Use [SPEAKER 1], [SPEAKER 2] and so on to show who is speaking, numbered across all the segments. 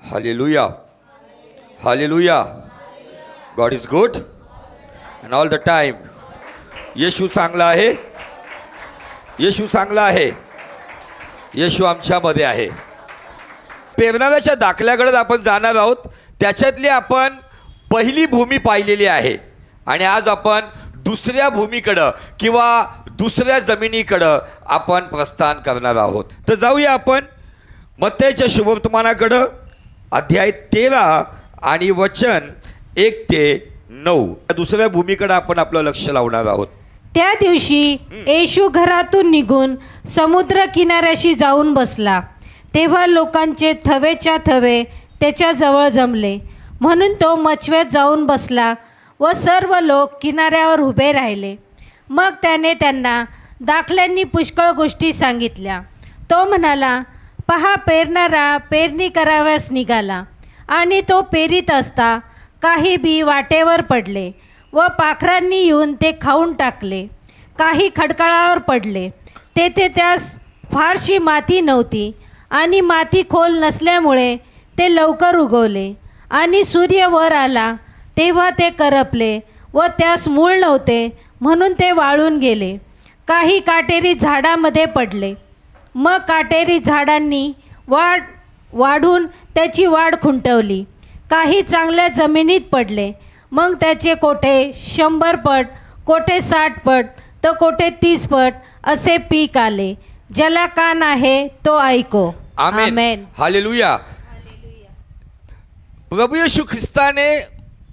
[SPEAKER 1] Hallelujah. Hallelujah. God is good and all the time. येशू चांगला आहे. येशू चांगला आहे. येशू आमच्यामध्ये आहे. पेरणाऱ्याच्या दाखल्याकडे आपण जाणार आहोत. त्याच्यातली आपण पहिली भूमी पाहिलेली आहे आणि आज आपण दुसऱ्या भूमीकडे किंवा दुसऱ्या जमिनीकडे आपण प्रस्थान करणार आहोत. तर जाऊया आपण मत्तईच्या शुभवर्तमानाकडे अध्याय 13 आणि वचन 1 ते 9. दुसऱ्या भूमीकडे आपण आपलं लक्ष लावणार आहोत.
[SPEAKER 2] त्या दिवशी येशू घरातून निघून समुद्र किनाऱ्याशी जाऊन बसला. तेव्हा लोकांचे थवेच्या थवे त्याच्याजवळ जमले, म्हणून तो मचव्यात जाऊन बसला व सर्व लोक किनाऱ्यावर उभे राहिले. मग त्याने त्यांना दाखल्यांनी पुष्कळ गोष्टी सांगितल्या. तो म्हणाला, पहा, पेरणारा पेरणी कराव्यास निघाला. आणि तो पेरीत असता काही बी वाटेवर पडले व पाखरांनी येऊन ते खाऊन टाकले. काही खडकाळावर पडले. तेथे त्यास फारशी माती नव्हती आणि माती खोल नसल्यामुळे ते लवकर उगवले. आणि सूर्य वर आला तेव्हा ते करपले व त्यास मूळ नव्हते, म्हणून ते वाळून गेले. काही काटेरी झाडामध्ये पडले. मग काटेरी झाडांनी वाढून त्याची वाढ खुंटवली. काही चांगल्या जमिनीत पडले. मग त्याचे कोठे 100 पट, कोठे 60 पट, तर कोठे 30 पट असे पीक आले. ज्याला कान आहे तो ऐको.
[SPEAKER 1] आमेन. हालेलुया. प्रभू येशू ख्रिस्ताने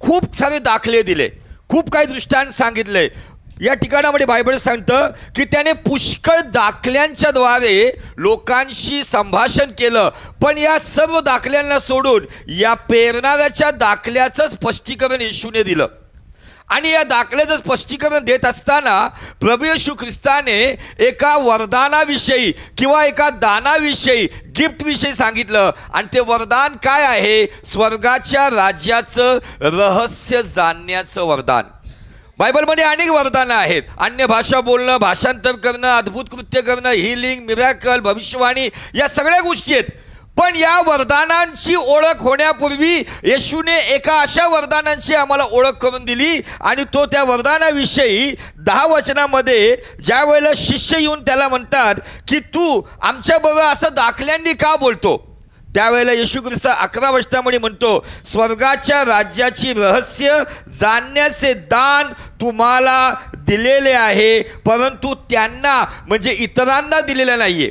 [SPEAKER 1] खूप सारे दाखले दिले, खूप काही दृष्टांत सांगितले. या ठिकाणामध्ये बायबल सांगतं की त्याने पुष्कळ दाखल्यांच्या द्वारे लोकांशी संभाषण केलं. पण या सर्व दाखल्यांना सोडून या पेरणाऱ्याच्या दाखल्याचं स्पष्टीकरण येशूने दिलं. आणि या दाखल्याचं स्पष्टीकरण देत असताना प्रभू येशू ख्रिस्ताने एका वरदानाविषयी किंवा एका दानाविषयी, गिफ्टविषयी सांगितलं. आणि ते वरदान काय आहे? स्वर्गाच्या राज्याचं रहस्य जाणण्याचं वरदान. बायबलमध्ये अनेक वरदानं आहेत. अन्य भाषा बोलणं, भाषांतर करणं, अद्भुत कृत्य करणं, हिलिंग, मिरॅकल, भविष्यवाणी, या सगळ्या गोष्टी आहेत. पण या वरदानांची ओळख होण्यापूर्वी येशूने एका अशा वरदानांची आम्हाला ओळख करून दिली. आणि तो त्या वरदानाविषयी 10 वचनामध्ये ज्या वेळेला शिष्य येऊन त्याला म्हणतात की तू आमच्याबरोबर असं दाखल्यांनी का बोलतो, त्यावेळेला येशू ख्रिस्त 11 वचनामध्ये म्हणतो, स्वर्गाच्या राज्याची रहस्य जाणण्याचे दान तुम्हाला दिलेले आहे, परंतु त्यांना म्हणजे इतरांना दिलेलं नाहीये.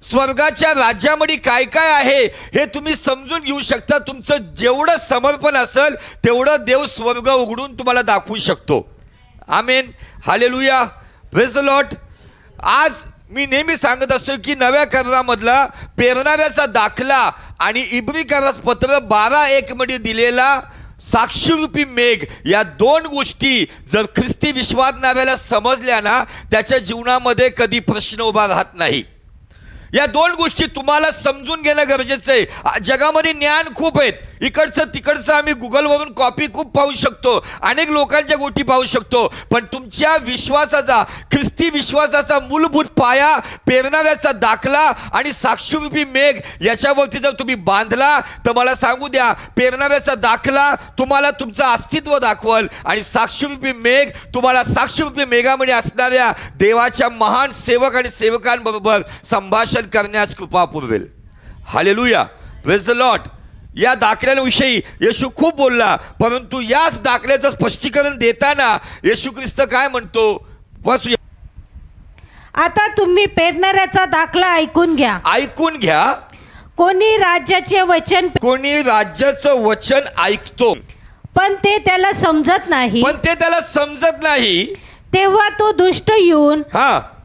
[SPEAKER 1] स्वर्गाच्या राज्यामध्ये काय काय आहे हे तुम्ही समजून घेऊ शकता. तुमचं जेवढं समर्पण असेल तेवढं देव स्वर्ग उघडून तुम्हाला दाखवू शकतो. आमेन. हालेलुया. Praise the Lord. आज मी नेहमी सांगत असतो की नव्या करारामधला पेरणाऱ्याचा दाखला आणि इब्री करार पत्र 12:1 मध्ये दिलेला साक्षीरूपी मेघ, या 2 गोष्टी जर ख्रिस्ती विश्वासणाऱ्याला समजल्या ना, त्याच्या जीवनामध्ये कधी प्रश्न उभा राहत नाही. या 2 गोष्टी तुम्हाला समजून घेणं गरजेचं आहे. जगामध्ये ज्ञान खूप आहेत, इकडचं तिकडचं आम्ही गुगलवरून कॉपी खूप पाहू शकतो, अनेक लोकांच्या गोष्टी पाहू शकतो. पण तुमच्या विश्वासाचा, ख्रिस्ती विश्वासाचा मूलभूत पाया पेरणाऱ्याचा दाखला आणि साक्षीरूपी मेघ याच्यावरती जर तुम्ही बांधला तर मला सांगू द्या, पेरणाऱ्याचा दाखला तुम्हाला तुमचं अस्तित्व दाखवल आणि साक्षीरूपी मेघ तुम्हाला साक्षीरूपी मेघामध्ये असणाऱ्या देवाच्या महान सेवक आणि सेवकांबरोबर संभाषण करण्यास कृपा पुरवेल. हालेलुया. Praise the Lord. या दाखल्यांविषयी येशू खूप बोलला, परंतु याच दाखल्याचं स्पष्टीकरण देताना येशू ख्रिस्त काय म्हणतो? वाचूया.
[SPEAKER 2] आता तुम्ही पेरणाऱ्याचा दाखला ऐकून घ्या.
[SPEAKER 1] ऐकून घ्या.
[SPEAKER 2] कोणी राज्याचे वचन
[SPEAKER 1] ऐकतो,
[SPEAKER 2] पण ते त्याला समजत नाही. तेव्हा तो दुष्ट येऊन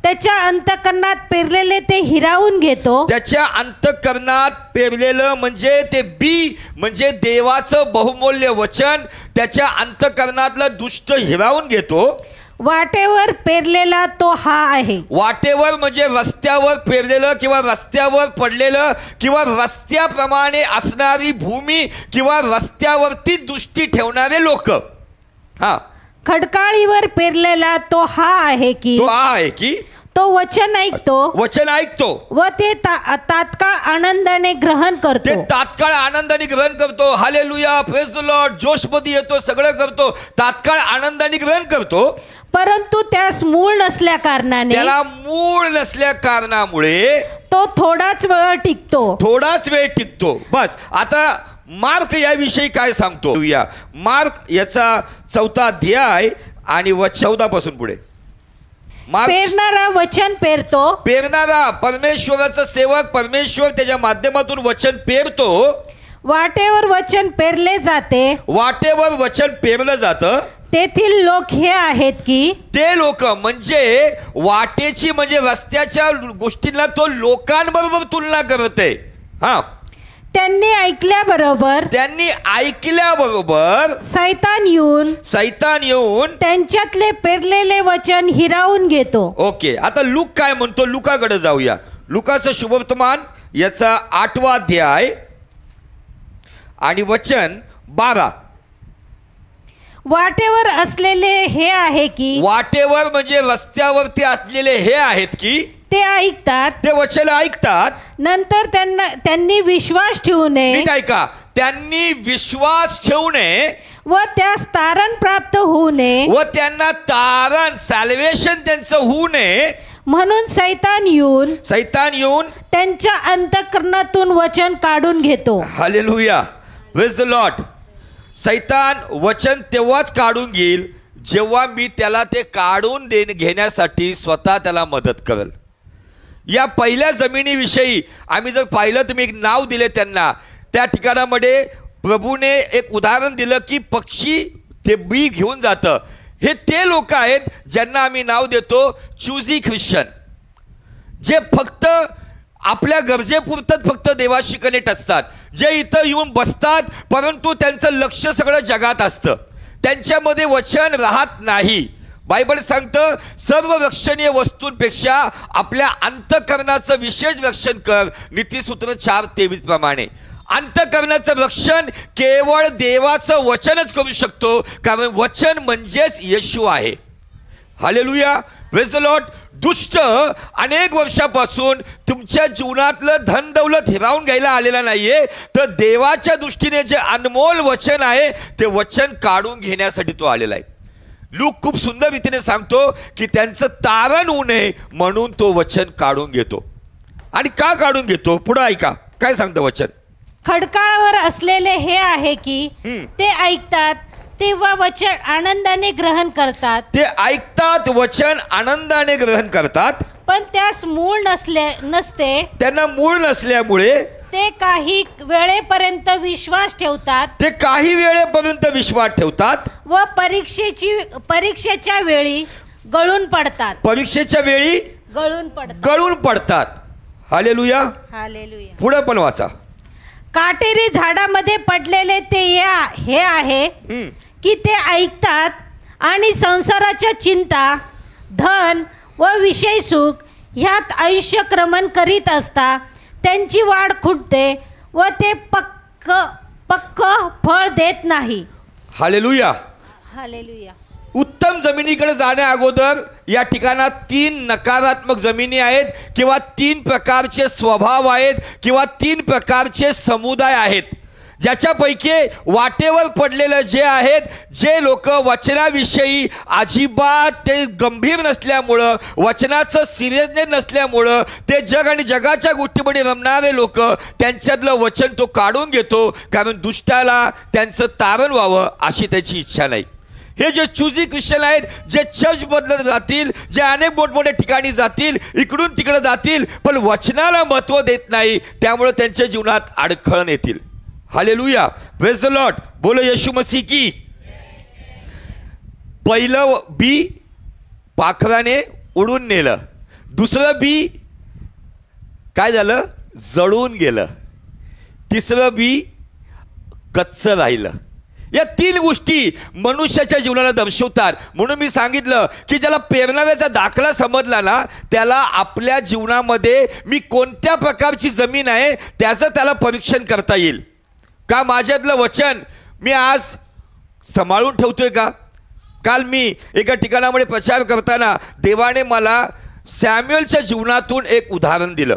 [SPEAKER 2] त्याच्या अंतःकरणात पेरलेले ते हिरावून घेतो.
[SPEAKER 1] त्याच्या अंतःकरणात पेरलेलं म्हणजे ते बी, म्हणजे देवाचं बहुमूल्य वचन त्याच्या अंतःकरणातलं दुष्ट हिरावून घेतो.
[SPEAKER 2] वाटेवर पेरलेला तो हा आहे.
[SPEAKER 1] वाटेवर म्हणजे रस्त्यावर पेरलेलं किंवा रस्त्यावर पडलेलं किंवा रस्त्याप्रमाणे असणारी भूमी किंवा रस्त्यावरती दृष्टी ठेवणारे लोक. खडकाळीवर पेरलेला तो हा आहे की
[SPEAKER 2] तो वचन ऐकतो
[SPEAKER 1] वचन ऐकतो
[SPEAKER 2] व ते तात्काळ आनंदाने ग्रहण
[SPEAKER 1] ते
[SPEAKER 2] करतो.
[SPEAKER 1] तात्काळ आनंदाने ग्रहण करतो. हालेलुया, प्रेज द लॉर्ड, जोशमध्ये येतो, सगळं करतो, तात्काळ आनंदाने ग्रहण करतो.
[SPEAKER 2] परंतु त्यास मूळ नसल्या कारणाने
[SPEAKER 1] त्याला मूळ नसल्या कारणामुळे
[SPEAKER 2] तो थोडाच वेळ टिकतो.
[SPEAKER 1] बस. आता मार्क याविषयी काय सांगतो या मार्क याचा 4 अध्याय आणि 14 पासून पुढे.
[SPEAKER 2] पेरणारा वचन पेरतो.
[SPEAKER 1] पेरणारा परमेश्वराचा सेवक, परमेश्वर त्याच्या माध्यमातून वचन पेरतो.
[SPEAKER 2] वाटेवर वचन पेरले जाते.
[SPEAKER 1] वाटेवर वचन पेरलं जातं.
[SPEAKER 2] तेथील लोक हे आहेत की
[SPEAKER 1] ते लोक म्हणजे वाटेची म्हणजे रस्त्याच्या गोष्टींना तो लोकांबरोबर तुलना करते. हा,
[SPEAKER 2] त्यांनी ऐकल्याबरोबर सैतान येऊन त्यांच्यातले पेरलेले वचन हिरावून घेतो.
[SPEAKER 1] ओके, आता लूक काय म्हणतो, लुकाकडे जाऊया. लुकाचं शुभवर्तमान याचा 8वा अध्याय आणि वचन 12.
[SPEAKER 2] वाटेवर असलेले हे आहे की
[SPEAKER 1] वाटेवर म्हणजे रस्त्यावरती असलेले हे आहेत की
[SPEAKER 2] ते ऐकतात,
[SPEAKER 1] ते वचन ऐकतात.
[SPEAKER 2] नंतर त्यांनी विश्वास ठेवू नये.
[SPEAKER 1] नीट ऐका, त्यांनी विश्वास ठेवू नये
[SPEAKER 2] व त्यास तारण प्राप्त होऊ नये
[SPEAKER 1] व त्यांना तारण सॅल्वेशन त्यांचं होऊ नये
[SPEAKER 2] म्हणून सैतान येऊन त्यांच्या अंतःकरणातून वचन काढून घेतो.
[SPEAKER 1] Hallelujah, praise the Lord. सैतान वचन तेव्हाच काढून घेईल जेव्हा मी त्याला ते काढून घेण्यासाठी स्वतः त्याला मदत करेल. या पहिल्या जमिनीविषयी आम्ही जर पाहिलं तर मी एक नाव दिले त्यांना. त्या ठिकाणामध्ये प्रभूने एक उदाहरण दिलं की पक्षी ते बी घेऊन जातं. हे ते लोक आहेत ज्यांना आम्ही नाव देतो चूजी ख्रिश्चन, जे फक्त आपल्या गरजेपुरतच फक्त देवाशी कनेक्ट असतात, जे इथं येऊन बसतात परंतु त्यांचं लक्ष सगळं जगात असतं, त्यांच्यामध्ये वचन राहत नाही. बायबल सांगतं सर्व रक्षणीय वस्तूंपेक्षा आपल्या अंतःकरणाचं विशेष रक्षण कर, नीतिसूत्र 4:23 प्रमाणे. अंतःकरणाचं रक्षण केवळ देवाचं वचनच करू शकतो, कारण वचन म्हणजेच येशू आहे. Hallelujah, praise the Lord. दुष्ट अनेक वर्षापासून तुमच्या जीवनातलं धन दौलत हिरावून घ्यायला आलेला नाहीये, तर देवाच्या दृष्टीने जे अनमोल वचन आहे ते वचन काढून घेण्यासाठी तो आलेला आहे. लूक खूप सुंदर रीतीने सांगतो की त्यांचं तारण होऊ नये म्हणून तो वचन काढून घेतो. आणि का काढून घेतो पुढे ऐका काय सांगतं वचन.
[SPEAKER 2] खडकाळावर असलेले हे आहे की ते ऐकतात तेव्हा वचन आनंदाने ग्रहण करतात.
[SPEAKER 1] ते ऐकतात, वचन आनंदाने ग्रहण करतात,
[SPEAKER 2] पण त्यास मूळ नसते.
[SPEAKER 1] त्यांना मूळ नसल्यामुळे
[SPEAKER 2] ते काही वेळेपर्यंत विश्वास ठेवतात व परीक्षेच्या वेळी गळून
[SPEAKER 1] पडतात. हालेलुया. पुढे पण वाचा.
[SPEAKER 2] काटेरी झाडामध्ये पडलेले ते हे आहे की ते ऐकतात आणि संसाराच्या चिंता, धन व विषय सुख ह्यात आयुष्यक्रमण करीत असता त्यांची वाढ खुंटते व ते पक्क फळ देत नाही.
[SPEAKER 1] हालेलुया.
[SPEAKER 2] हालेलुया.
[SPEAKER 1] उत्तम जमिनीकडे जाण्या अगोदर या ठिकाणात 3 नकारात्मक जमिनी आहेत किंवा 3 प्रकारचे स्वभाव आहेत किंवा 3 प्रकारचे समुदाय आहेत, ज्याच्यापैकी वाटेवर पडलेलं जे आहेत, जे लोक वचनाविषयी अजिबात ते गंभीर नसल्यामुळं, वचनाचं सिरियसनेस नसल्यामुळं ते जग आणि जगाच्या गोष्टीमध्ये रमणारे लोक, त्यांच्यातलं वचन तो काढून घेतो, कारण दुष्टाला त्यांचं तारण व्हावं अशी त्याची इच्छा नाही. हे जे चूजी ख्रिश्चन आहेत, जे चर्च बदलत जातील, जे अनेक मोठमोठ्या ठिकाणी जातील, इकडून तिकडे जातील, पण वचनाला महत्त्व देत नाही, त्यामुळे त्यांच्या जीवनात अडखळण येतील. Hallelujah, praise the Lord. बोलो येशू मसीह की. पहिलं बी पाखराने उडून नेलं, दुसरं बी काय झालं, जळून गेलं, तिसरं बी कच्चं राहिलं. या 3 गोष्टी मनुष्याच्या जीवनाला दर्शवतात. म्हणून मी सांगितलं की ज्याला पेरणाऱ्याचा दाखला समजला ना, त्याला आपल्या जीवनामध्ये मी कोणत्या प्रकारची जमीन आहे त्याचं त्याला परीक्षण करता येईल. का माझ्यातलं वचन मी आज सांभाळून ठेवतोय का. काल मी एका ठिकाणामध्ये प्रचार करताना देवाने मला सॅम्युएलच्या जीवनातून एक उदाहरण दिलं.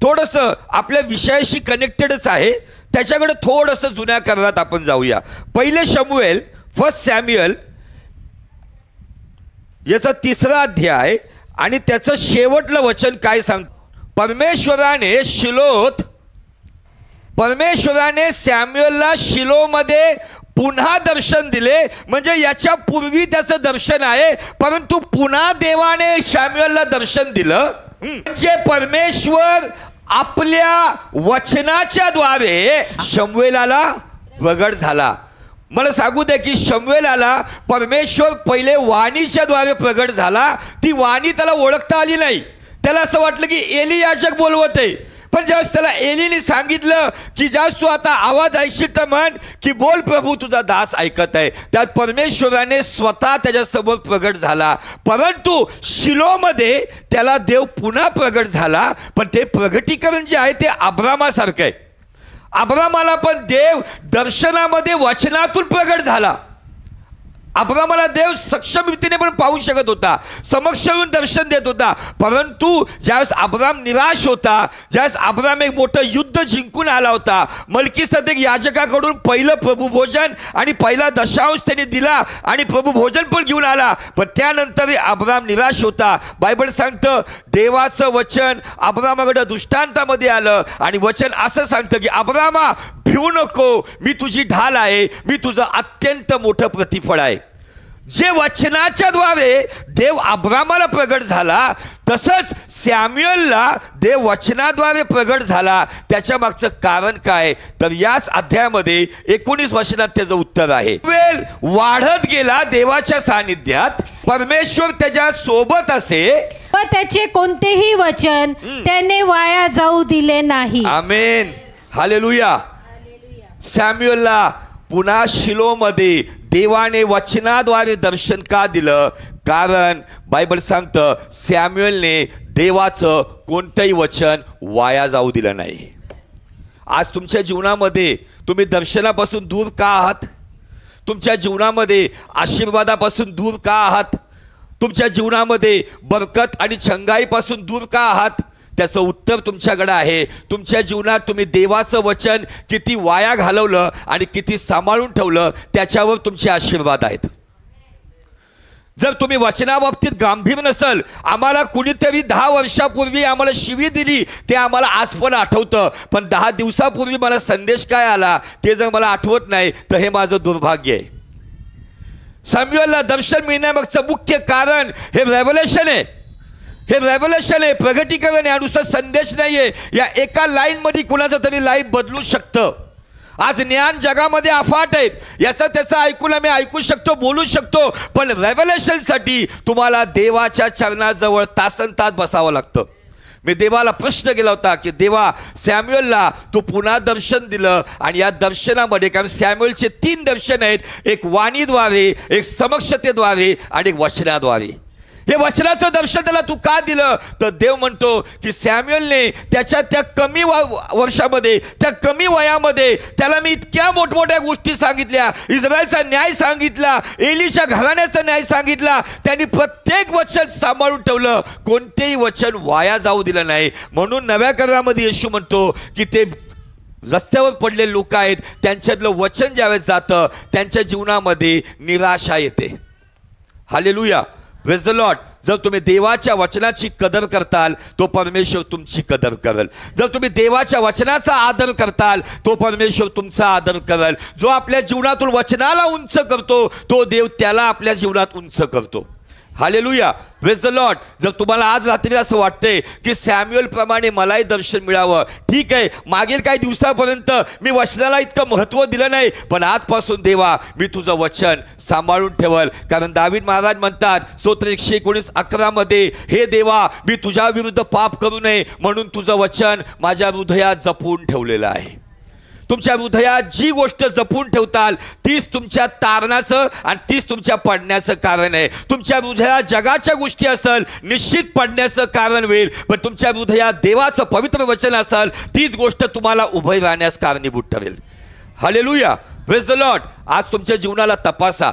[SPEAKER 1] थोडंसं आपल्या विषयाशी कनेक्टेडच आहे, त्याच्याकडे थोडंसं जुन्या करारात आपण जाऊया. पहिले शमूएल, फर्स्ट सॅम्युएल याचा 3रा अध्याय आणि त्याचं शेवटलं वचन काय सांगतं. परमेश्वराने सॅम्युएलला शिलोमध्ये पुन्हा दर्शन दिले. म्हणजे याच्या पूर्वी त्याचं दर्शन आहे, परंतु पुन्हा देवाने सॅम्युएलला दर्शन दिलं. जे परमेश्वर आपल्या वचनाच्या द्वारे शमूएलाला प्रगट झाला. मला सांगू दे की शमूएलाला परमेश्वर पहिले वाणीच्या द्वारे प्रगट झाला. ती वाणी त्याला ओळखता आली नाही. त्याला असं वाटलं की एली याजक बोलवत आहे. पण ज्यावेळेस त्याला एलीने सांगितलं की ज्यावेळेस तू आता आवाज ऐकशील तर म्हण की बोल प्रभू, तुझा दास ऐकत आहे, त्यात परमेश्वराने स्वतः त्याच्यासमोर प्रगट झाला. परंतु शिलोमध्ये त्याला देव पुन्हा प्रगट झाला. पण ते प्रगटीकरण जे आहे ते अब्रामासारखं आहे. अब्रामाला पण देव दर्शनामध्ये वचनातून प्रगट झाला. अब्रामाला देव सक्षम रीतीने पण पाहू शकत होता, समक्ष येऊन दर्शन देत होता. परंतु ज्यावेळेस अब्राम निराश होता, ज्यावेळेस अब्राम एक मोठं युद्ध जिंकून आला होता, मल्कीसदेक याजकाकडून पहिलं प्रभुभोजन आणि पहिला दशांश त्यांनी दिला आणि प्रभुभोजन पण घेऊन आला. पण त्यानंतरही अब्राम निराश होता. बायबल सांगतं देवाचं वचन अब्रामाकडे दृष्टांतामध्ये आलं आणि वचन असं सांगतं की अब्रामा भिवू नको, मी तुझी ढाल आहे, मी तुझं अत्यंत मोठं प्रतिफळ आहे. जे वचनाच्या द्वारे देव अब्रामाला प्रगट झाला, तसंच सॅम्युएलला देव वचनाद्वारे प्रगट झाला. त्याच्या मागचं कारण काय, तर याच अध्यायामध्ये 19 वचनात त्याचं उत्तर आहे. वेळ वाढत गेला देवाच्या सानिध्यात, परमेश्वर त्याच्या सोबत असे
[SPEAKER 2] व त्याचे कोणतेही वचन त्याने वाया जाऊ दिले नाही.
[SPEAKER 1] आमेन, हालेलुया. सॅम्युएलला पुन्हा शिलोमध्ये देवाने वचनाद्वारे दर्शन का दिलं, कारण बायबल सांगतं सॅम्युएलने देवाचं कोणतंही वचन वाया जाऊ दिलं नाही. आज तुमच्या जीवनामध्ये तुम्ही दर्शनापासून दूर का आहात? तुमच्या जीवनामध्ये आशीर्वादापासून दूर का आहात? तुमच्या जीवनामध्ये बरकत आणि छंगाईपासून दूर का आहात? त्याचं उत्तर तुमच्याकडे आहे. तुमच्या जीवनात तुम्ही देवाचं वचन किती वाया घालवलं आणि किती सांभाळून ठेवलं, त्याच्यावर तुमचे आशीर्वाद आहेत. जर तुम्ही वचनाबाबतीत गांभीर नसल, आम्हाला कुणीतरी 10 वर्षापूर्वी आम्हाला शिवी दिली ते आम्हाला आज पण आठवतं, पण 10 दिवसापूर्वी मला संदेश काय आला ते जर मला आठवत नाही तर हे माझं दुर्भाग्य आहे. सॅम्युएलला दर्शन मिळण्यामागचं मुख्य कारण हे रेव्हलेशन आहे. हे रेव्हलेशन आहे, प्रगटीकरण आहे, नुसतं संदेश नाही आहे. या एका लाईनमध्ये कुणाचं तरी लाईफ बदलू शकतं. आज ज्ञान जगामध्ये अफाट आहेत, याचं त्याचं ऐकून आम्ही ऐकू शकतो, बोलू शकतो, पण रेव्हलेशनसाठी तुम्हाला देवाच्या चरणाजवळ तासनतास बसावं लागतं. मी देवाला प्रश्न केला होता की देवा, सॅम्युएलला तू पुन्हा दर्शन दिलं आणि या दर्शनामध्ये, कारण सॅम्युएलचे 3 दर्शन आहेत, एक वाणीद्वारे, एक समक्षतेद्वारे आणि एक वचनाद्वारे. हे वचनाचं दर्शन त्याला तू का दिलं, तर देव म्हणतो की सॅम्युएलने त्याच्या त्या कमी वर्षामध्ये, त्या कमी वयामध्ये त्याला मी इतक्या मोठमोठ्या गोष्टी सांगितल्या, इस्रायलचा न्याय सांगितला, एलीच्या घराण्याचा न्याय सांगितला, त्यांनी प्रत्येक वचन सांभाळून ठेवलं, कोणतेही वचन वाया जाऊ दिलं नाही. म्हणून नव्या करारामध्ये येशू म्हणतो की ते रस्त्यावर पडलेले लोक आहेत, त्यांच्यातलं वचन ज्यावेळेस जातं त्यांच्या जीवनामध्ये निराशा येते. Hallelujah, praise the Lord. जर तुम्ही देवाच्या वचनाची कदर करताल तो परमेश्वर तुमची कदर करेल. जर तुम्ही देवाच्या वचनाचा आदर करताल तो परमेश्वर तुमचा आदर करेल. जो आपल्या जीवनातून वचनाला उंच करतो तो देव त्याला आपल्या जीवनात उंच करतो. Hallelujah, praise the Lord. जर तुम्हाला आज रात्री असं वाटतंय की सॅम्युएल प्रमाणे मलाही दर्शन मिळावं, ठीक आहे, मागील काही दिवसापर्यंत मी वचनाला इतकं महत्त्व दिलं नाही, पण आजपासून देवा मी तुझं वचन सांभाळून ठेवल. कारण दावीद महाराज म्हणतात स्तोत्र 119:11 मध्ये, हे देवा मी तुझ्या विरुद्ध पाप करू नये म्हणून तुझं वचन माझ्या हृदयात जपून ठेवलेलं आहे. तुमच्या हृदयात जी गोष्ट जपून ठेवताल तीच तुमच्या तारणाचं आणि तीच तुमच्या पडण्याचं कारण आहे. तुमच्या हृदयात जगाच्या गोष्टी असेल निश्चित पडण्याचं कारण होईल, पण तुमच्या हृदयात देवाचं पवित्र वचन असेल तीच गोष्ट तुम्हाला उभे राहण्यास कारणीभूत ठरेल. Hallelujah, praise the Lord. आज तुमच्या जीवनाला तपासा.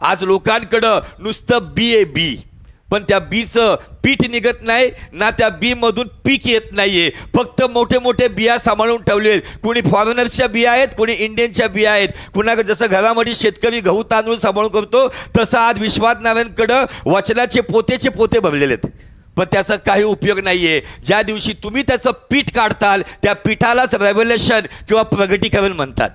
[SPEAKER 1] आज लोकांकडं नुसतं बी पण त्या बीचं पीठ निघत नाही ना, त्या बी मधून पीक येत नाहीये. फक्त मोठे मोठे बिया सांभाळून ठेवले आहेत. कोणी फॉरेनर्सच्या बिया आहेत, कोणी इंडियनच्या बिया आहेत. कुणाकडे जसं घरामध्ये शेतकरी गहू तांदूळ सांभाळून करतो, तसं आज विश्वासनारायणकडं वचनाचे पोतेचे पोते भरलेले आहेत, पण त्याचा काही उपयोग नाहीये. ज्या दिवशी तुम्ही त्याचं पीठ काढताल त्या पीठालाच रेव्हलेशन किंवा प्रगटीकरण म्हणतात.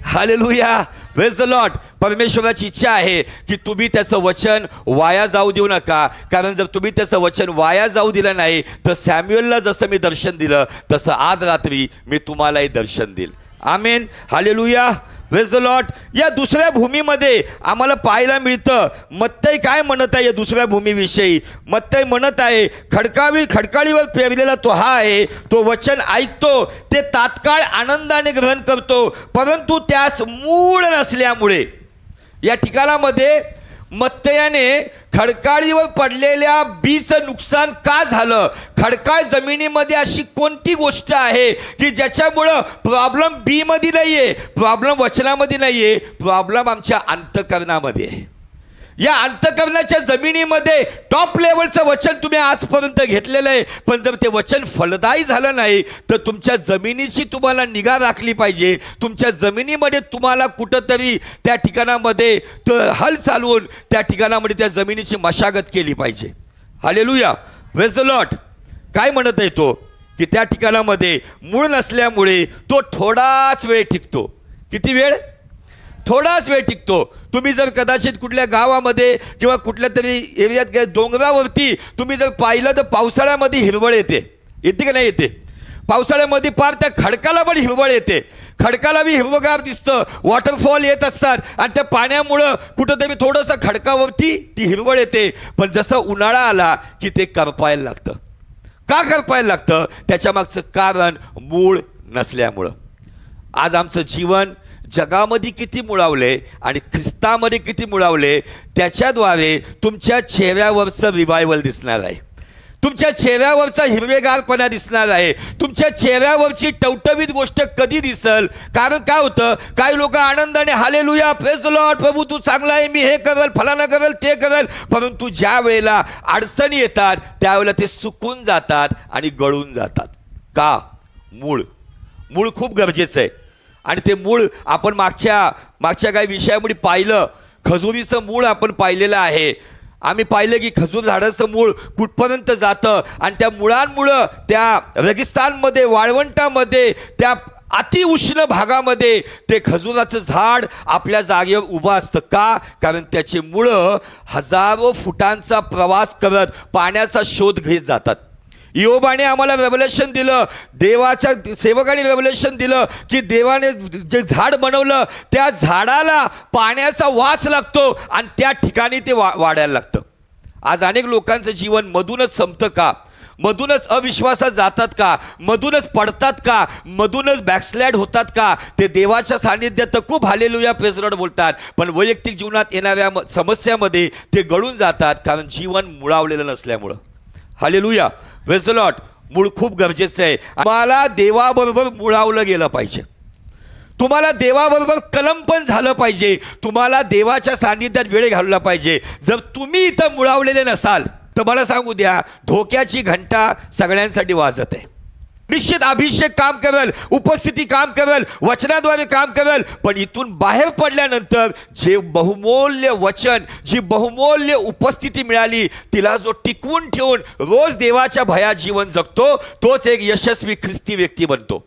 [SPEAKER 1] Hallelujah, praise the Lord. परमेश्वराची इच्छा आहे की तुम्ही त्याचं वचन वाया जाऊ देऊ नका, कारण जर तुम्ही त्याचं वचन वाया जाऊ दिलं नाही तर सॅम्युएलला जसं मी दर्शन दिलं तसं आज रात्री मी तुम्हालाही दर्शन देईल. आमेन, हालेलुया, प्रेज द लॉर्ड. या दुसऱ्या भूमीमध्ये आम्हाला पाहायला मिळतं मत्तई काय म्हणत आहे. या दुसऱ्या भूमीविषयी मत्तई म्हणत आहे, खडकाळीवर पेरलेला तो हा आहे, तो वचन ऐकतो, ते तात्काळ आनंदाने ग्रहण करतो, परंतु त्यास मूळ नसल्यामुळे. या ठिकाणामध्ये मत्तयाने खडकाळीवर पडलेल्या बीचं नुकसान का झालं, खडकाळ जमिनीमध्ये अशी कोणती गोष्ट आहे की ज्याच्यामुळं प्रॉब्लेम बी मध्ये नाहीये, प्रॉब्लेम वचनामध्ये नाहीये, प्रॉब्लेम आमच्या अंतःकरणामध्ये आहे. या अंतःकरणाच्या जमिनीमध्ये टॉप लेवलचं वचन तुम्ही आजपर्यंत घेतलेलं आहे, पण जर ते वचन फलदायी झालं नाही तर तुमच्या जमिनीची तुम्हाला निगा राखली पाहिजे. तुमच्या जमिनीमध्ये तुम्हाला कुठंतरी त्या ठिकाणामध्ये हल चालवून त्या ठिकाणामध्ये त्या जमिनीची मशागत केली पाहिजे. Hallelujah, praise the Lord. काय म्हणत आहे तो की त्या ठिकाणामध्ये मूळ नसल्यामुळे तो थोडाच वेळ टिकतो. किती वेळ? थोडाच वेळ टिकतो. तुम्ही जर कदाचित कुठल्या गावामध्ये किंवा कुठल्या तरी एरियात गेले, डोंगरावरती तुम्ही जर पाहिलं तर पावसाळ्यामध्ये हिरवळ येते का नाही येते? पावसाळ्यामध्ये पार त्या खडकाला पण हिरवळ येते, खडकाला बी हिरवगार दिसतं, वॉटरफॉल येत असतात आणि त्या पाण्यामुळं कुठंतरी थोडंसं खडकावरती ती हिरवळ येते. पण जसं उन्हाळा आला की ते करपायला लागतं. का करपायला लागतं? त्याच्या मागचं कारण मूळ नसल्यामुळं. आज आमचं जीवन जगामध्ये किती मुळावले आणि ख्रिस्तामध्ये किती मुळावले, त्याच्याद्वारे तुमच्या चेहऱ्यावरचं रिवायवल दिसणार आहे, तुमच्या चेहऱ्यावरचा हिरवेगारपणा दिसणार आहे, तुमच्या चेहऱ्यावरची टवटवीत गोष्ट कधी दिसल. कारण काय होतं, काही लोक आनंदाने हालेलुया, प्रेज द लॉर्ड, प्रभू तू चांगला आहे, मी हे करेल, फलाना करेल, ते करेल, परंतु ज्या वेळेला अडचणी येतात त्यावेळेला ते सुकून जातात आणि गळून जातात. का? मूळ खूप गरजेचं आहे. आणि ते मूळ आपण मागच्या काही विषयामुळे पाहिलं. खजुरीचं मूळ आपण पाहिलेलं आहे. आम्ही पाहिलं की खजूर झाडाचं मूळ कुठपर्यंत जातं आणि त्या मुळांमुळं त्या रेगिस्तानमध्ये, वाळवंटामध्ये, त्या अतिउष्ण भागामध्ये ते खजुराचं झाड आपल्या जागेवर उभं असतं. का? कारण त्याची मुळं हजारो फुटांचा प्रवास करत पाण्याचा शोध घेत जातात. योबाने आम्हाला रेव्हलेशन दिलं, देवाच्या सेवकाने रेव्हलेशन दिलं की देवाने जे झाड बनवलं त्या झाडाला पाण्याचा वास लागतो आणि त्या ठिकाणी ते वाढायला लागतं. आज अनेक लोकांचं जीवन मधूनच संपतं का? मधूनच अविश्वासात जातात का? मधूनच पडतात का? मधूनच बॅकस्लॅड होतात का? ते देवाच्या सानिध्यात तर खूप हालेलुया प्रेज द लॉर्ड बोलतात, पण वैयक्तिक जीवनात येणाऱ्या समस्यामध्ये ते गळून जातात, कारण जीवन मुळावलेलं नसल्यामुळं. Hallelujah, praise the Lord. मूळ खूप गरजेचं आहे. तुम्हाला देवाबरोबर मुळावलं गेलं पाहिजे, तुम्हाला देवाबरोबर कलम पण झालं पाहिजे, तुम्हाला देवाच्या सानिध्यात वेळ घालवला पाहिजे. जर तुम्ही इथं मुळावलेले नसाल तर मला सांगू द्या, धोक्याची घंटा सगळ्यांसाठी वाजत आहे. निश्चित अभिषेक काम करेल, उपस्थिती काम करेल, वचनाद्वारे काम करेल, पण इथून बाहेर पडल्यानंतर जे बहुमूल्य वचन, जी बहुमूल्य उपस्थिती मिळाली, तिला जो टिकवून ठेवून रोज देवाच्या भयात जीवन जगतो, तोच एक यशस्वी ख्रिस्ती व्यक्ती बनतो.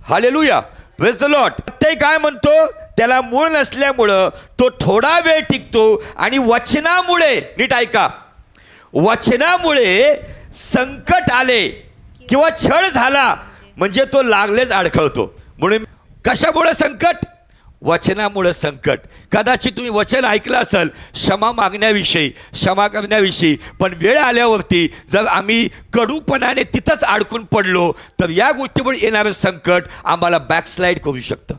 [SPEAKER 1] Hallelujah, praise the Lord. ते काय म्हणतो, त्याला मूळ नसल्यामुळं तो थोडा वेळ टिकतो आणि वचनामुळे, नीट ऐका, वचनामुळे संकट आले किंवा छळ झाला म्हणजे तो लागलेच अडखळतो. म्हणून कशामुळे संकट? वचनामुळे संकट. कदाचित तुम्ही वचन ऐकलं असेल क्षमा मागण्याविषयी, क्षमा करण्याविषयी, पण वेळ आल्यावरती जर आम्ही कडूपणाने तिथंच अडकून पडलो तर या गोष्टीमुळे येणारं संकट आम्हाला बॅकस्लाइड करू शकतं.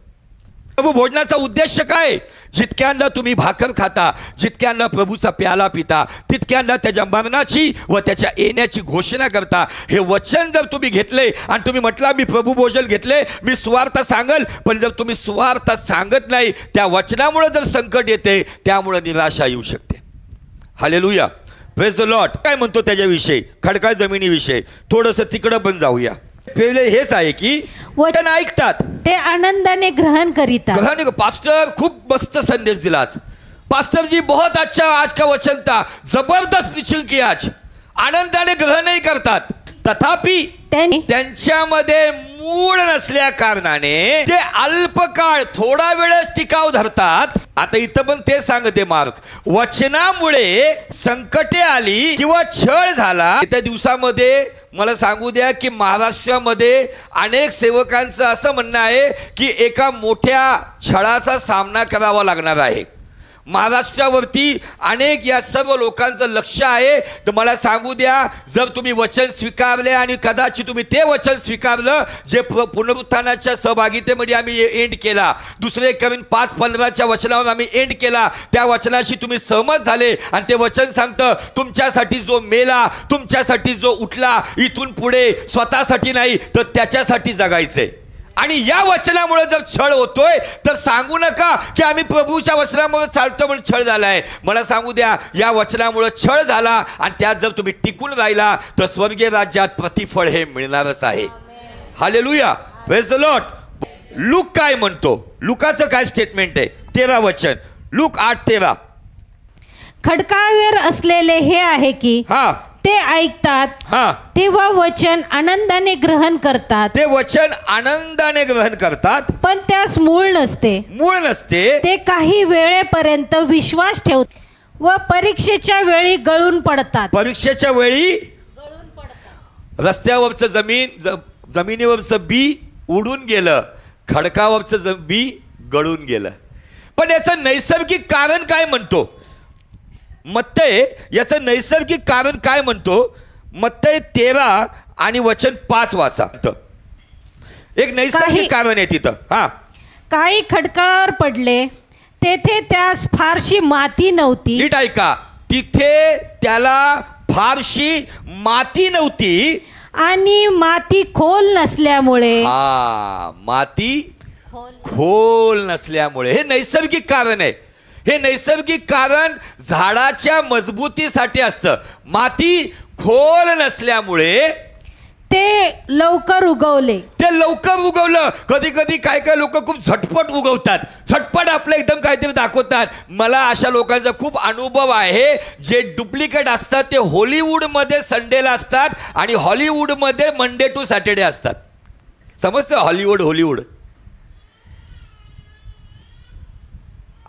[SPEAKER 1] प्रभू भोजनाचा उद्देश काय? जितक्यांना तुम्ही भाकर खाता, जितक्यांना प्रभूचा प्याला पिता, तितक्यांना त्याच्या मरणाची व त्याच्या येण्याची घोषणा करता. हे वचन जर तुम्ही घेतले आणि तुम्ही म्हटला मी प्रभू भोजन घेतले, मी सुवार्थ सांगल, पण जर तुम्ही सुवार्थ सांगत नाही, त्या वचनामुळे जर संकट येते, त्यामुळे निराशा येऊ शकते. Hallelujah, praise the Lord. काय म्हणतो त्याच्याविषयी, खडकाळ जमिनीविषयी थोडंसं तिकडं पण जाऊया. पहिले हेच आहे की वचन ऐकतात
[SPEAKER 2] ते आनंदाने ग्रहण करीतात.
[SPEAKER 1] पास्टर खूप मस्त संदेश दिला आज. पास्टर जी बहुत अच्छा आज का वचन था, जबरदस्त प्रीचिंग की आज. आनंदाने ग्रहणही करतात, तथापि त्यांच्यामध्ये मूळ नसल्या कारणाने ते अल्पकाळ थोडा वेळच टिकाव धरतात. आता इथं पण ते सांगते मार्क, वचनामुळे संकटे आली किंवा छळ झाला त्या दिवसामध्ये मला सांगू द्या की महाराष्ट्रामध्ये अनेक सेवकांचं असं म्हणणं आहे की एका मोठ्या छळाचा सामना करावा लागणार आहे. महाराष्ट्रावरती अनेक या सर्व लोकांचं लक्ष आहे. तर मला सांगू द्या, जर तुम्ही वचन स्वीकारले आणि कदाचित तुम्ही ते वचन स्वीकारलं जे पुनरुत्थानाच्या सहभागितेमध्ये आम्ही एंड केला, 2 Corinthians 5:15 वचनावर आम्ही एंड केला, त्या वचनाशी तुम्ही सहमत झाले आणि ते वचन सांगतं तुमच्यासाठी जो मेला, तुमच्यासाठी जो उठला, इथून पुढे स्वतःसाठी नाही तर त्याच्यासाठी जगायचंय. आणि या वचनामुळे जर छळ होतोय तर सांगू नका की आम्ही प्रभूच्या वचनामुळे चालतो म्हणून छळ झालाय. मला सांगू द्या, या वचनामुळे छळ झाला आणि त्यात जर तुम्ही टिकून राहिला तर स्वर्गीय राज्यात प्रतिफळ हे मिळणारच आहे. Hallelujah, praise the Lord. Look काय म्हणतो, लुकाचं काय स्टेटमेंट आहे, 13 वचन, लूक 8:13.
[SPEAKER 2] खडकाळवर असलेले हे आहे की ते ऐकतात, तेव्हा वचन आनंदाने ग्रहण करतात.
[SPEAKER 1] ते वचन आनंदाने ग्रहण करतात,
[SPEAKER 2] पण त्यास मूळ नसते. ते काही वेळेपर्यंत विश्वास ठेवतात व परीक्षेच्या वेळी गळून पडतात.
[SPEAKER 1] परीक्षेच्या वेळी रस्त्यावरचं जमिनीवरचं बी उडून गेलं, खडकावरचं बी गळून गेलं. पण याचं नैसर्गिक कारण काय म्हणतो मत्तय, याचं नैसर्गिक कारण काय म्हणतो, मत्तय 13 आणि वचन 5 वाचा. एक नैसर्गिक कारण आहे तिथं.
[SPEAKER 2] काही खडकाळावर पडले, तेथे त्यास फारशी माती नव्हती.
[SPEAKER 1] नीट ऐका, तिथे त्याला फारशी माती नव्हती
[SPEAKER 2] आणि माती खोल नसल्यामुळे.
[SPEAKER 1] माती खोल नसल्यामुळे हे नैसर्गिक कारण आहे. हे नैसर्गिक कारण झाडाच्या मजबूतीसाठी असतं. माती खोल नसल्यामुळे
[SPEAKER 2] ते लवकर
[SPEAKER 1] उगवलं. कधी कधी काय लोक खूप झटपट उगवतात, झटपट आपलं एकदम काहीतरी दाखवतात. मला अशा लोकांचा खूप अनुभव आहे. जे डुप्लिकेट असतात ते हॉलिवूडमध्ये संडेला असतात आणि हॉलिवूडमध्ये मंडे टू सॅटर्डे असतात. समजतं, हॉलिवूड.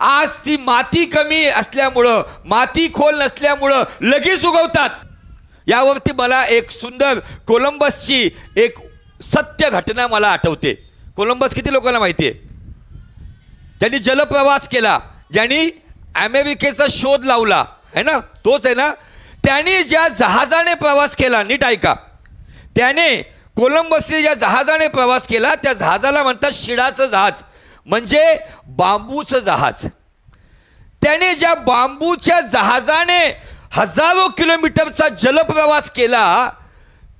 [SPEAKER 1] आज ती माती कमी असल्यामुळं, माती खोल नसल्यामुळं लगेच उगवतात. यावरती मला एक सुंदर कोलंबसची एक सत्य घटना मला आठवते. कोलंबस किती लोकांना माहिती आहे? त्यांनी जलप्रवास केला, ज्यांनी अमेरिकेचा शोध लावला है ना, तोच आहे ना. त्यांनी ज्या जहाजाने प्रवास केला, नीट ऐका, त्याने कोलंबसने ज्या जहाजाने प्रवास केला त्या जहाजाला म्हणतात शिडाचं जहाज, म्हणजे बांबूचं जहाज. त्याने ज्या बांबूच्या जहाजाने हजारो किलोमीटरचा जलप्रवास केला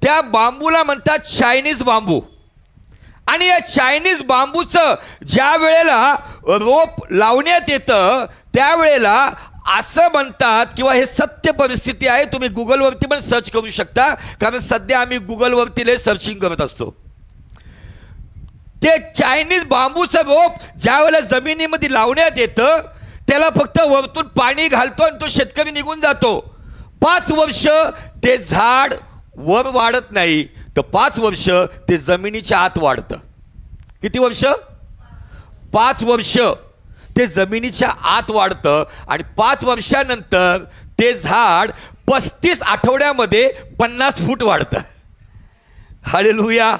[SPEAKER 1] त्या बांबूला म्हणतात चायनीज बांबू. आणि या चायनीज बांबूचं ज्या वेळेला रोप लावण्यात येतं त्यावेळेला असं म्हणतात, किंवा हे सत्य परिस्थिती आहे, तुम्ही गुगलवरती पण सर्च करू शकता, कारण सध्या आम्ही गुगलवरती लय सर्चिंग करत असतो. ते चायनीज बांबूचं रोप ज्या वेळेला जमिनीमध्ये लावण्यात येतं त्याला फक्त वरतून पाणी घालतो आणि तो शेतकरी निघून जातो. 5 वर्ष ते झाड वर वाढत नाही, तर 5 वर्ष ते जमिनीच्या आत वाढतं. किती वर्ष? 5 वर्ष ते जमिनीच्या आत वाढतं आणि 5 वर्षानंतर ते झाड 35 आठवड्यामध्ये 50 फूट वाढतं. हालेलुया.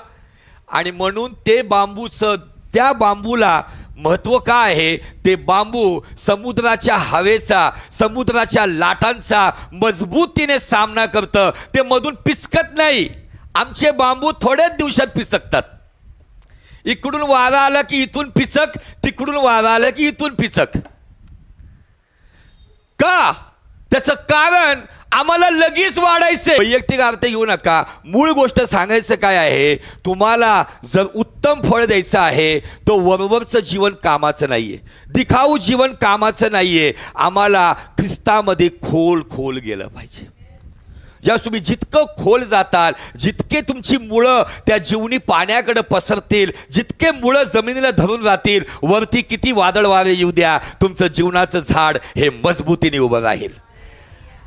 [SPEAKER 1] आणि म्हणून ते बांबूचं, त्या बांबूला महत्त्व काय आहे, ते बांबू समुद्राच्या हवेचा, समुद्राच्या लाटांचा मजबूतीने सामना करतं. ते मधून पिचकत नाही. आमचे बांबू थोड्याच दिवसात पिचकतात. इकडून वारा आला की इथून पिचक, तिकडून वारा आला की इथून पिचक. का? त्याचं कारण आम्हाला लगेच वाढायचं. वैयक्तिक अर्थ घेऊ नका. मूळ गोष्ट सांगायचं काय आहे, तुम्हाला जर उत्तम फळ द्यायचं आहे तो वरवरचं जीवन कामाचं नाहीये, दिखाऊ जीवन कामाचं नाहीये. आम्हाला ख्रिस्तामध्ये खोल गेलं पाहिजे. ज्यावेळेस तुम्ही जितकं खोल जाताल, जितके तुमची मुळं त्या जीवनी पाण्याकडे पसरतील, जितके मुळं जमिनीला धरून राहतील, वरती किती वादळ वारे येऊ द्या, तुमचं जीवनाचं झाड हे मजबूतीने उभं राहील.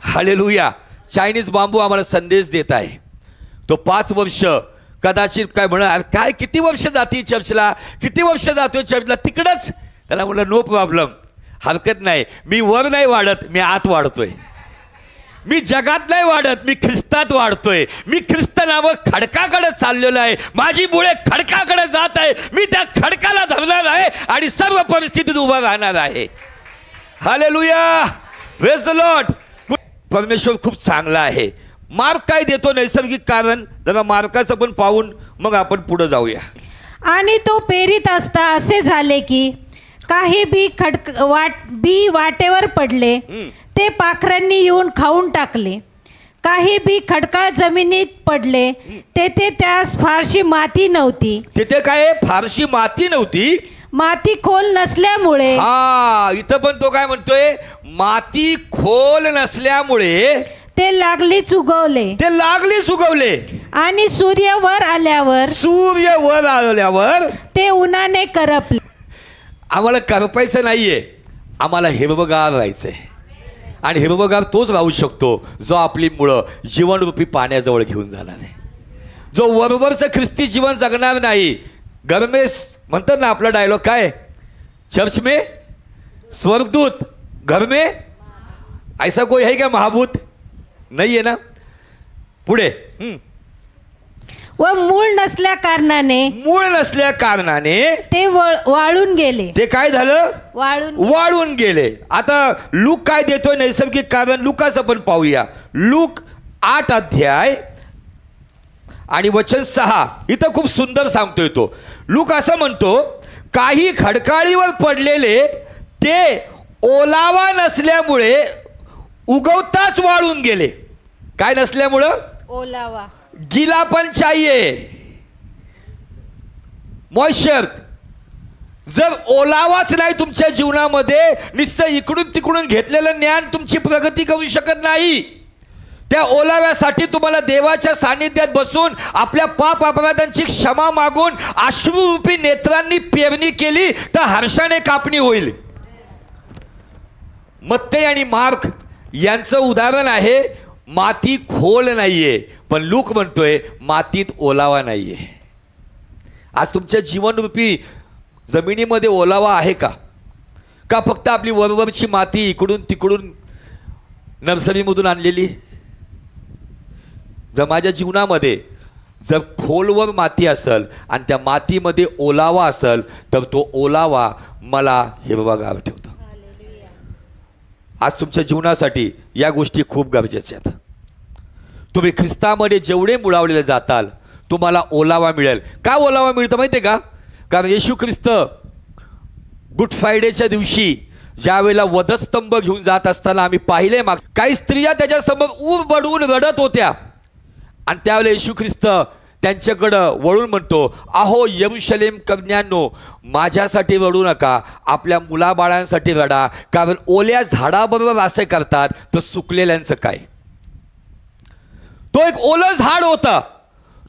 [SPEAKER 1] हालेलुया. चायनीज बांबू आम्हाला संदेश देत आहे. तो 5 वर्ष कदाचित काय म्हणा, काय किती वर्ष जाते चर्चला, किती वर्ष जातोय चर्चला, तिकडंच. त्याला म्हणलं नो प्रॉब्लेम, हरकत नाही, मी वर नाही वाढत, मी आत वाढतोय. मी जगात नाही वाढत, मी ख्रिस्तात वाढतोय. मी ख्रिस्त नावक खडकाकडे चाललेलो आहे. माझी मुळे खडकाकडे जात आहे. मी त्या खडकाला धरणार आहे आणि सर्व परिस्थितीत उभा राहणार आहे. हालेलुया. Praise the Lord. परमेश्वर खूप चांगला आहे. मार्क काय देतो नैसर्गिक कारण, जरा मार्काचं पण पाहून मग आपण पुढे जाऊया.
[SPEAKER 2] आणि तो पेरीत असता असे झाले की काही बी वाटेवर पडले, ते पाखरांनी येऊन खाऊन टाकले. काही बी खडकाळ जमिनीत पडले, तेथे त्यास फारशी माती नव्हती.
[SPEAKER 1] तिथे काय फारशी माती नव्हती.
[SPEAKER 2] माती खोल नसल्यामुळे.
[SPEAKER 1] हा, इथं पण तो काय म्हणतोय, माती खोल नसल्यामुळे
[SPEAKER 2] ते लागलीच उगवले. आणि सूर्य वर आल्यावर ते उन्हाने करपले.
[SPEAKER 1] आम्हाला करपायचं नाहीये, आम्हाला हिरवगार राहायचंय. आणि हिरवगार तोच राहू शकतो जो आपली मुळं जीवनरूपी पाण्याजवळ घेऊन जाणार आहे, जो वरवरचं ख्रिस्ती जीवन जगणार नाही. घर में म्हणतात ना, आपला डायलॉग काय, चर्च में स्वर्गदूत, घर में ऐसा कोई है क्या महाभूत, नाही आहे ना. पुढे
[SPEAKER 2] व मूळ नसल्या कारणाने ते वाळून गेले.
[SPEAKER 1] ते काय झालं,
[SPEAKER 2] वाळून
[SPEAKER 1] गेले. आता लूक काय देतोय नैसर्गिक कारण, लुकाचं पण पाहूया. लूक 8 अध्याय आणि वचन 6. इथं खूप सुंदर सांगतोय तो. लूक असं म्हणतो, काही खडकाळीवर पडलेले ते ओलावा नसल्यामुळे उगवताच वाळून गेले. काय नसल्यामुळं,
[SPEAKER 2] ओलावा.
[SPEAKER 1] गीलापन चाहिए, मॉइश्चर. जर ओलावाच नाही तुमच्या जीवनामध्ये, नुसतं इकडून तिकडून घेतलेलं ज्ञान तुमची प्रगती करू शकत नाही. त्या ओलाव्यासाठी तुम्हाला देवाच्या सानिध्यात बसून आपल्या पाप अपराधांची क्षमा मागून अश्रूरूपी नेत्रांनी पेरणी केली तर हर्षाने कापणी होईल. मत्ते आणि मार्क यांचं उदाहरण आहे, माती खोल नाहीये, पण लूक म्हणतोय मातीत ओलावा नाहीये. आज तुमच्या जीवनरूपी जमिनीमध्ये ओलावा आहे का? का फक्त आपली वरवरची माती इकडून तिकडून नर्सरीमधून आणलेली? जर माझ्या जीवनामध्ये जर खोलवर माती असेल आणि त्या मातीमध्ये ओलावा असेल तर तो ओलावा मला हिरवागार ठेवतो. आज तुमच्या जीवनासाठी या गोष्टी खूप गरजेच्या आहेत. तुम्ही ख्रिस्तामध्ये जेवढे मुळावलेले जाताल तुम्हाला ओलावा मिळेल. का ओलावा मिळतं माहिती आहे का? कारण येशू ख्रिस्त गुड फ्रायडेच्या दिवशी ज्या वेळेला वधस्तंभ घेऊन जात असताना आम्ही पाहिले, काही स्त्रिया त्याच्यासमोर ऊर बडवून रडत होत्या. आणि त्यावेळेला येशू ख्रिस्त त्यांच्याकडं वळून म्हणतो, अहो यरूशलेम कन्यांनो, माझ्यासाठी रडू नका, आपल्या मुलाबाळांसाठी रडा. कारण ओल्या झाडाबरोबर असे करतात तर सुकलेल्यांचं काय. तो एक ओलं झाड होता,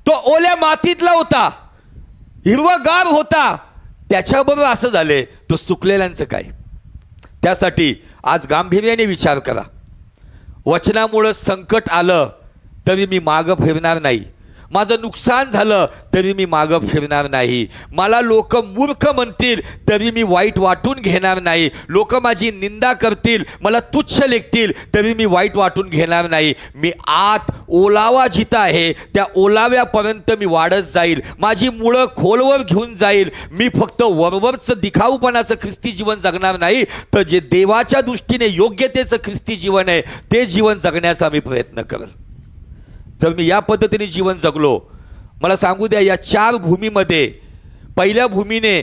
[SPEAKER 1] तो ओल्या मातीतला होता, हिरवागार होता, त्याच्याबरोबर असं झाले तो सुकलेल्यांचं काय. त्यासाठी आज गांभीर्याने विचार करा. वचनामुळं संकट आलं तरी मी मागं फिरणार नाही, माझं नुकसान झालं तरी मी मागं फिरणार नाही, मला लोक मूर्ख म्हणतील तरी मी वाईट वाटून घेणार नाही, लोक माझी निंदा करतील, मला तुच्छ लेखतील तरी मी वाईट वाटून घेणार नाही. मी आत ओलावा जिथं आहे त्या ओलाव्यापर्यंत मी वाढत जाईल, माझी मुळं खोलवर घेऊन जाईल. मी फक्त वरवरचं दिखाऊपणाचं ख्रिस्ती जीवन जगणार नाही, तर जे देवाच्या दृष्टीने योग्यतेचं ख्रिस्ती जीवन आहे ते जीवन जगण्याचा मी प्रयत्न करेल. जर मी या पद्धतीने जीवन जगलो, मला सांगू द्या, या 4 भूमीमध्ये पहिल्या भूमीने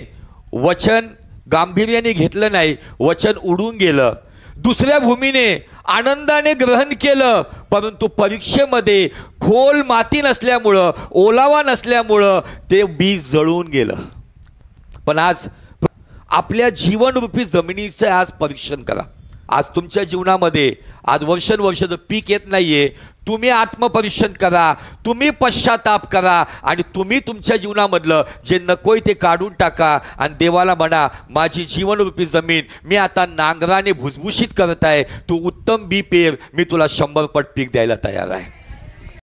[SPEAKER 1] वचन गांभीर्याने घेतलं नाही, वचन उडून गेलं. दुसऱ्या भूमीने आनंदाने ग्रहण केलं, परंतु परीक्षेमध्ये खोल माती नसल्यामुळं, ओलावा नसल्यामुळं ते बीज जळून गेलं. पण आज आपल्या जीवनरूपी जमिनीचं आज परीक्षण करा. आज तुमच्या जीवनामध्ये आज वर्षानुवर्ष जर पीक येत नाहीये, तुम्ही आत्मपरीक्षण करा, तुम्ही पश्चाताप करा आणि तुम्ही तुमच्या जीवनामधलं जे नकोय ते काढून टाका आणि देवाला म्हणा, माझी जीवनरूपी जमीन मी आता नांगराने भुसभुशीत करत आहे, तू उत्तम बी पेर, मी तुला 100 पट पीक द्यायला तयार आहे.